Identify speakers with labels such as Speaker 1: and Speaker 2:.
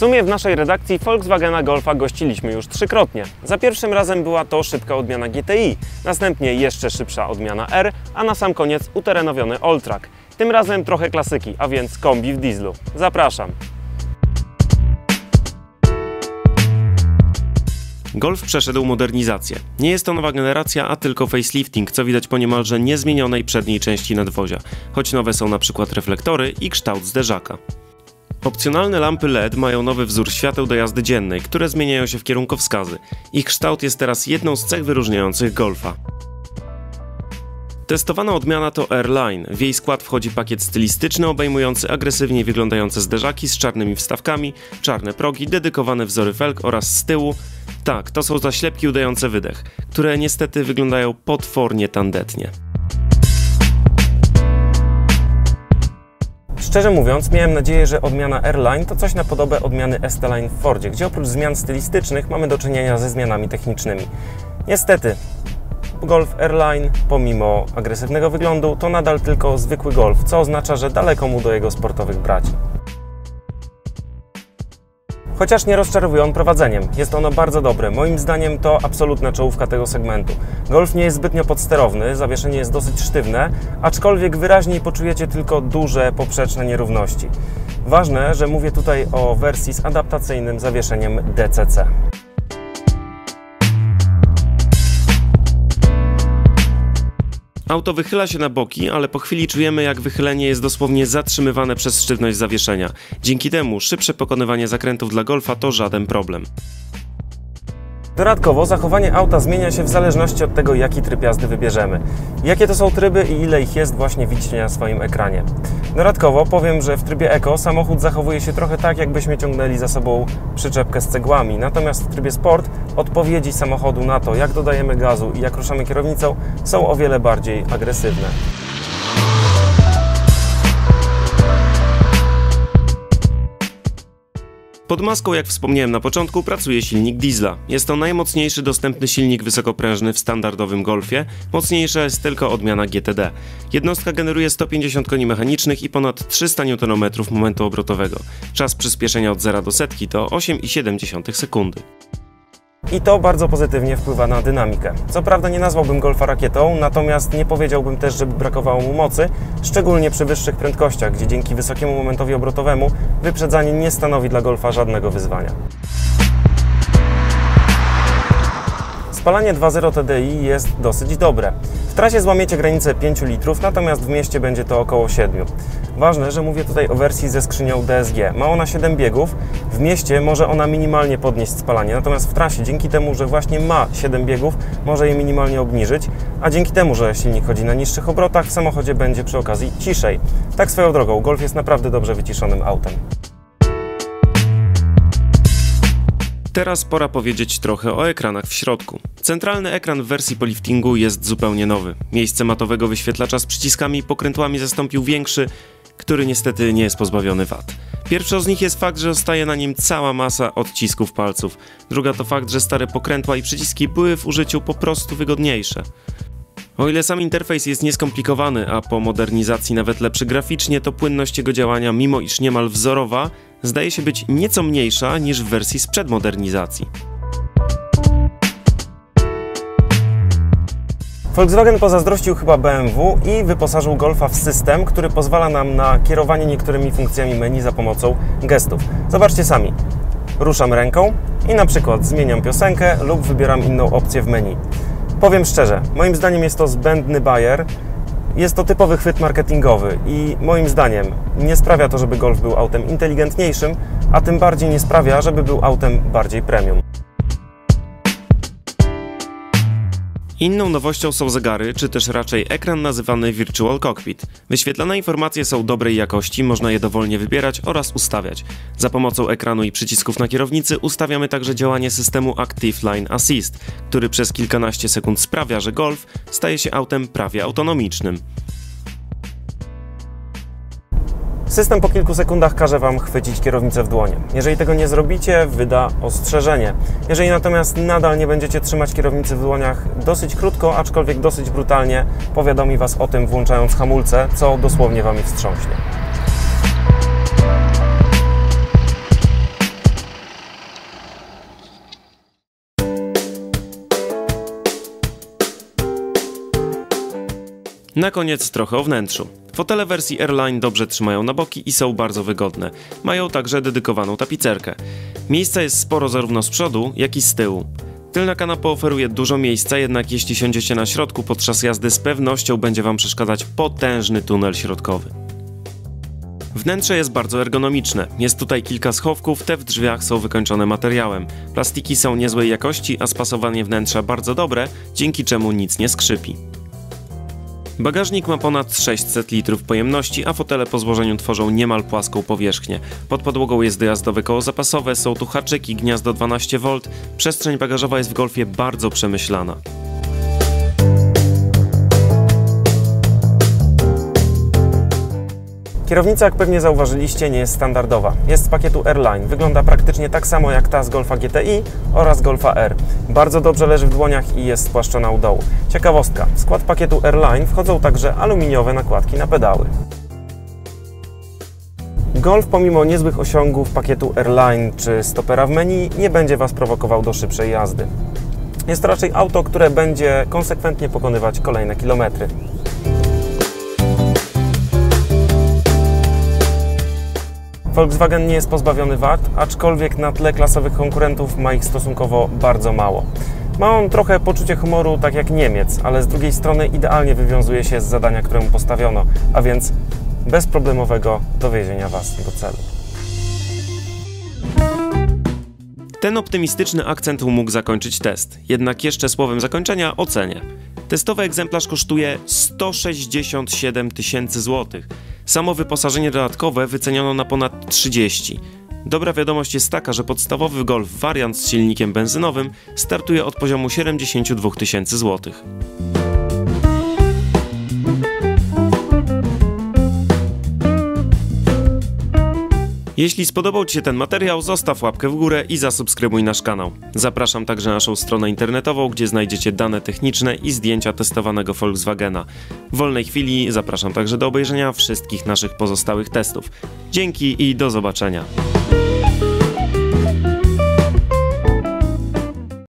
Speaker 1: sumie w naszej redakcji Volkswagena Golfa gościliśmy już 3-krotnie. Za pierwszym razem była to szybka odmiana GTI, następnie jeszcze szybsza odmiana R, a na sam koniec uterenowiony Alltrack. Tym razem trochę klasyki, a więc kombi w dieslu. Zapraszam! Golf przeszedł modernizację. Nie jest to nowa generacja, a tylko facelifting, co widać po niemalże niezmienionej przedniej części nadwozia, choć nowe są na przykład reflektory i kształt zderzaka. Opcjonalne lampy LED mają nowy wzór świateł do jazdy dziennej, które zmieniają się w kierunkowskazy. Ich kształt jest teraz jedną z cech wyróżniających Golfa. Testowana odmiana to R-Line. W jej skład wchodzi pakiet stylistyczny obejmujący agresywnie wyglądające zderzaki z czarnymi wstawkami, czarne progi, dedykowane wzory felg oraz z tyłu. Tak, to są zaślepki udające wydech, które niestety wyglądają potwornie tandetnie. Szczerze mówiąc, miałem nadzieję, że odmiana R-Line to coś na podobę odmiany ST-Line w Fordzie, gdzie oprócz zmian stylistycznych mamy do czynienia ze zmianami technicznymi. Niestety, Golf R-Line, pomimo agresywnego wyglądu, to nadal tylko zwykły Golf, co oznacza, że daleko mu do jego sportowych braci. Chociaż nie rozczarowuje on prowadzeniem. Jest ono bardzo dobre. Moim zdaniem to absolutna czołówka tego segmentu. Golf nie jest zbytnio podsterowny, zawieszenie jest dosyć sztywne, aczkolwiek wyraźniej poczujecie tylko duże poprzeczne nierówności. Ważne, że mówię tutaj o wersji z adaptacyjnym zawieszeniem DCC. Auto wychyla się na boki, ale po chwili czujemy, jak wychylenie jest dosłownie zatrzymywane przez sztywność zawieszenia. Dzięki temu szybsze pokonywanie zakrętów dla Golfa to żaden problem. Dodatkowo zachowanie auta zmienia się w zależności od tego, jaki tryb jazdy wybierzemy. Jakie to są tryby i ile ich jest, właśnie widzicie na swoim ekranie. Dodatkowo powiem, że w trybie Eco samochód zachowuje się trochę tak, jakbyśmy ciągnęli za sobą przyczepkę z cegłami. Natomiast w trybie Sport odpowiedzi samochodu na to, jak dodajemy gazu i jak ruszamy kierownicą, są o wiele bardziej agresywne. Pod maską, jak wspomniałem na początku, pracuje silnik diesla. Jest to najmocniejszy dostępny silnik wysokoprężny w standardowym Golfie, mocniejsza jest tylko odmiana GTD. Jednostka generuje 150 koni mechanicznych i ponad 300 Nm momentu obrotowego. Czas przyspieszenia od 0 do setki to 8,7 sekundy. I to bardzo pozytywnie wpływa na dynamikę. Co prawda nie nazwałbym Golfa rakietą, natomiast nie powiedziałbym też, żeby brakowało mu mocy, szczególnie przy wyższych prędkościach, gdzie dzięki wysokiemu momentowi obrotowemu wyprzedzanie nie stanowi dla Golfa żadnego wyzwania. Spalanie 2.0 TDI jest dosyć dobre. W trasie złamiecie granicę 5 litrów, natomiast w mieście będzie to około 7. Ważne, że mówię tutaj o wersji ze skrzynią DSG. Ma ona 7 biegów, w mieście może ona minimalnie podnieść spalanie, natomiast w trasie dzięki temu, że właśnie ma 7 biegów, może je minimalnie obniżyć, a dzięki temu, że silnik chodzi na niższych obrotach, w samochodzie będzie przy okazji ciszej. Tak swoją drogą, Golf jest naprawdę dobrze wyciszonym autem. Teraz pora powiedzieć trochę o ekranach w środku. Centralny ekran w wersji po liftingu jest zupełnie nowy. Miejsce matowego wyświetlacza z przyciskami i pokrętłami zastąpił większy, który niestety nie jest pozbawiony wad. Pierwszą z nich jest fakt, że zostaje na nim cała masa odcisków palców. Druga to fakt, że stare pokrętła i przyciski były w użyciu po prostu wygodniejsze. O ile sam interfejs jest nieskomplikowany, a po modernizacji nawet lepszy graficznie, to płynność jego działania, mimo iż niemal wzorowa, zdaje się być nieco mniejsza niż w wersji sprzed modernizacji. Volkswagen pozazdrościł chyba BMW i wyposażył Golfa w system, który pozwala nam na kierowanie niektórymi funkcjami menu za pomocą gestów. Zobaczcie sami. Ruszam ręką i na przykład zmieniam piosenkę lub wybieram inną opcję w menu. Powiem szczerze, moim zdaniem jest to zbędny bajer. Jest to typowy chwyt marketingowy i moim zdaniem nie sprawia to, żeby Golf był autem inteligentniejszym, a tym bardziej nie sprawia, żeby był autem bardziej premium. Inną nowością są zegary, czy też raczej ekran nazywany Virtual Cockpit. Wyświetlane informacje są dobrej jakości, można je dowolnie wybierać oraz ustawiać. Za pomocą ekranu i przycisków na kierownicy ustawiamy także działanie systemu Active Line Assist, który przez kilkanaście sekund sprawia, że Golf staje się autem prawie autonomicznym. System po kilku sekundach każe Wam chwycić kierownicę w dłonie. Jeżeli tego nie zrobicie, wyda ostrzeżenie. Jeżeli natomiast nadal nie będziecie trzymać kierownicy w dłoniach dosyć krótko, aczkolwiek dosyć brutalnie, powiadomi Was o tym, włączając hamulce, co dosłownie Wami wstrząśnie. Na koniec trochę o wnętrzu. Fotele wersji Airline dobrze trzymają na boki i są bardzo wygodne. Mają także dedykowaną tapicerkę. Miejsca jest sporo zarówno z przodu, jak i z tyłu. Tylna kanapa oferuje dużo miejsca, jednak jeśli siądziecie na środku podczas jazdy, z pewnością będzie Wam przeszkadzać potężny tunel środkowy. Wnętrze jest bardzo ergonomiczne. Jest tutaj kilka schowków, te w drzwiach są wykończone materiałem. Plastiki są niezłej jakości, a spasowanie wnętrza bardzo dobre, dzięki czemu nic nie skrzypi. Bagażnik ma ponad 600 litrów pojemności, a fotele po złożeniu tworzą niemal płaską powierzchnię. Pod podłogą jest dojazdowe koło zapasowe, są tu haczyki, gniazdo 12V, przestrzeń bagażowa jest w Golfie bardzo przemyślana. Kierownica, jak pewnie zauważyliście, nie jest standardowa. Jest z pakietu Airline. Wygląda praktycznie tak samo jak ta z Golfa GTI oraz Golfa R. Bardzo dobrze leży w dłoniach i jest spłaszczona u dołu. Ciekawostka, w skład pakietu Airline wchodzą także aluminiowe nakładki na pedały. Golf, pomimo niezłych osiągów pakietu Airline czy stopera w menu, nie będzie Was prowokował do szybszej jazdy. Jest to raczej auto, które będzie konsekwentnie pokonywać kolejne kilometry. Volkswagen nie jest pozbawiony wad, aczkolwiek na tle klasowych konkurentów ma ich stosunkowo bardzo mało. Ma on trochę poczucie humoru, tak jak Niemiec, ale z drugiej strony idealnie wywiązuje się z zadania, które mu postawiono, a więc bezproblemowego dowiezienia Was do celu. Ten optymistyczny akcent mógł zakończyć test, jednak jeszcze słowem zakończenia o cenie. Testowy egzemplarz kosztuje 167 000 złotych. Samo wyposażenie dodatkowe wyceniono na ponad 30. Dobra wiadomość jest taka, że podstawowy Golf wariant z silnikiem benzynowym startuje od poziomu 72 000 złotych. Jeśli spodobał Ci się ten materiał, zostaw łapkę w górę i zasubskrybuj nasz kanał. Zapraszam także na naszą stronę internetową, gdzie znajdziecie dane techniczne i zdjęcia testowanego Volkswagena. W wolnej chwili zapraszam także do obejrzenia wszystkich naszych pozostałych testów. Dzięki i do zobaczenia.